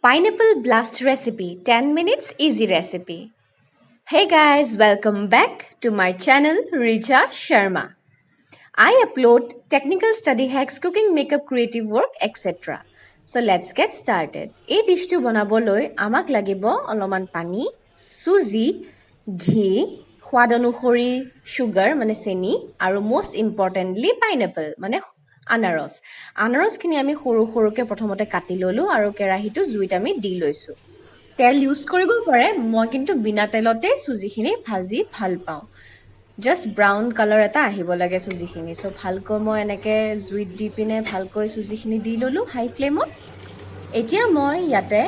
Pineapple blast recipe 10 minutes easy recipe. Hey guys, welcome back to my channel Richa Sharma. I upload technical study hacks, cooking, makeup, creative work, etc. So let's get started. এই ডিশটো বনাবলৈ আমাক লাগিব অলপমান পানী, চুজি, ঘি, সোৱাদ অনুসৰি সুগাৰ মানে চেনি আৰু most importantly pineapple মানে আনাৰস। আনাৰসখিনি আমি সৰু সৰুকৈ প্ৰথমতে কাটি ল'লোঁ আৰু কেৰাহীটো জুইত আমি দি লৈছোঁ। তেল ইউজ কৰিব পাৰে, মই কিন্তু বিনা তেলতে চুজিখিনি ভাজি ভাল পাওঁ। জাষ্ট ব্ৰাউন কালাৰ এটা আহিব লাগে চুজিখিনি। চ' ভালকৈ মই এনেকৈ জুইত দি পিনে ভালকৈ চুজিখিনি দি ল'লোঁ হাই ফ্লেমত। এতিয়া মই ইয়াতে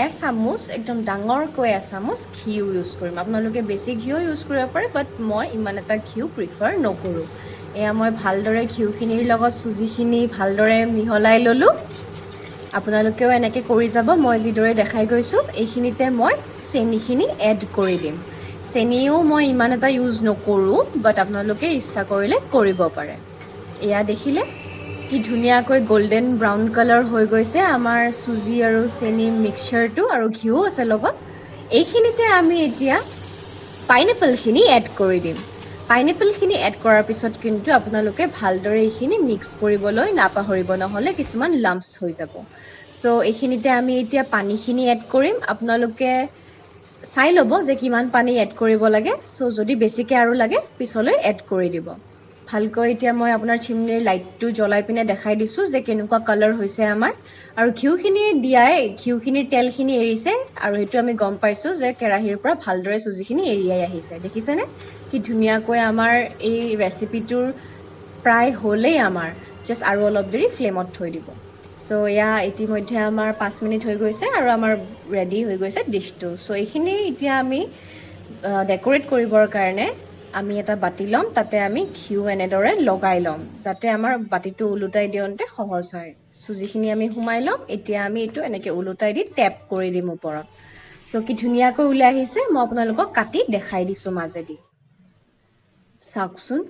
এচামুচ একদম ডাঙৰকৈ এচামুচ ঘিউ ইউজ কৰিম। আপোনালোকে বেছি ঘিউ ইউজ কৰিব পাৰে, বাট মই ইমান এটা ঘিউ প্ৰিফাৰ নকৰোঁ। এয়া মই ভালদৰে ঘিউখিনিৰ লগত চুজিখিনি ভালদৰে মিহলাই ল'লোঁ। আপোনালোকেও এনেকৈ কৰি যাব, মই যিদৰে দেখাই গৈছোঁ। এইখিনিতে মই চেনিখিনি এড কৰি দিম। চেনিও মই ইমান এটা ইউজ নকৰোঁ, বাট আপোনালোকে ইচ্ছা কৰিলে কৰিব পাৰে। এয়া দেখিলে কি ধুনীয়াকৈ গল্ডেন ব্ৰাউন কালাৰ হৈ গৈছে আমাৰ চুজি আৰু চেনি মিক্সচাৰটো, আৰু ঘিউ আছে লগত। এইখিনিতে আমি এতিয়া পাইনএপলখিনি এড কৰি দিম। পাইনএপলখিনি এড কৰাৰ পিছত কিন্তু আপোনালোকে ভালদৰে এইখিনি মিক্স কৰিবলৈ নাপাহৰিব, নহ'লে কিছুমান লাম্পছ হৈ যাব। চ' এইখিনিতে আমি এতিয়া পানীখিনি এড কৰিম। আপোনালোকে চাই ল'ব যে কিমান পানী এড কৰিব লাগে। চ' যদি বেছিকৈ আৰু লাগে পিছলৈ এড কৰি দিব। ভালকৈ এতিয়া মই আপোনাৰ চিমনিৰ লাইটটো জ্বলাই পিনে দেখাই দিছোঁ যে কেনেকুৱা কালাৰ হৈছে আমাৰ। আৰু ঘিউখিনি দিয়াই ঘিউখিনিৰ তেলখিনি এৰিছে, আৰু সেইটো আমি গম পাইছোঁ যে কেৰাহীৰ পৰা ভালদৰে চুজিখিনি এৰিয়াই আহিছে। দেখিছেনে কি ধুনীয়াকৈ আমাৰ এই ৰেচিপিটোৰ প্ৰায় হ'লেই আমাৰ। জাষ্ট আৰু অলপ দেৰি ফ্লেমত থৈ দিব। চ' এয়া ইতিমধ্যে আমাৰ 5 মিনিট হৈ গৈছে আৰু আমাৰ ৰেডি হৈ গৈছে ডিছটো। চ' এইখিনি এতিয়া আমি ডেক'ৰেট কৰিবৰ কাৰণে আমি এটা বাতি ল'ম, তাতে আমি ঘিউ এনেদৰে লগাই ল'ম যাতে আমাৰ বাতিটো ওলোটাই দিওঁতে সহজ হয়। চুজিখিনি আমি সোমাই ল'ম। এতিয়া আমি এইটো এনেকৈ ওলোটাই দি টেপ কৰি দিম ওপৰত। চ' কি ধুনীয়াকৈ ওলাই আহিছে, মই আপোনালোকক কাটি দেখাই দিছোঁ মাজেদি। চাওকচোন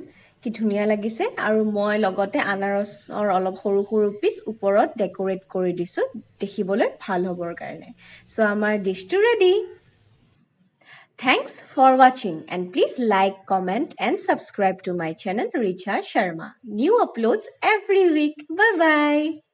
কি ধুনীয়া লাগিছে। আৰু মই লগতে আনাৰসৰ অলপ সৰু সৰু পিচ ওপৰত ডেক'ৰেট কৰি দিছোঁ দেখিবলৈ ভাল হ'বৰ কাৰণে। চ' আমাৰ ডিছটো ready. Thanks for watching, and please like, comment and subscribe to my channel Richa Sharma. New uploads every week. Bye bye.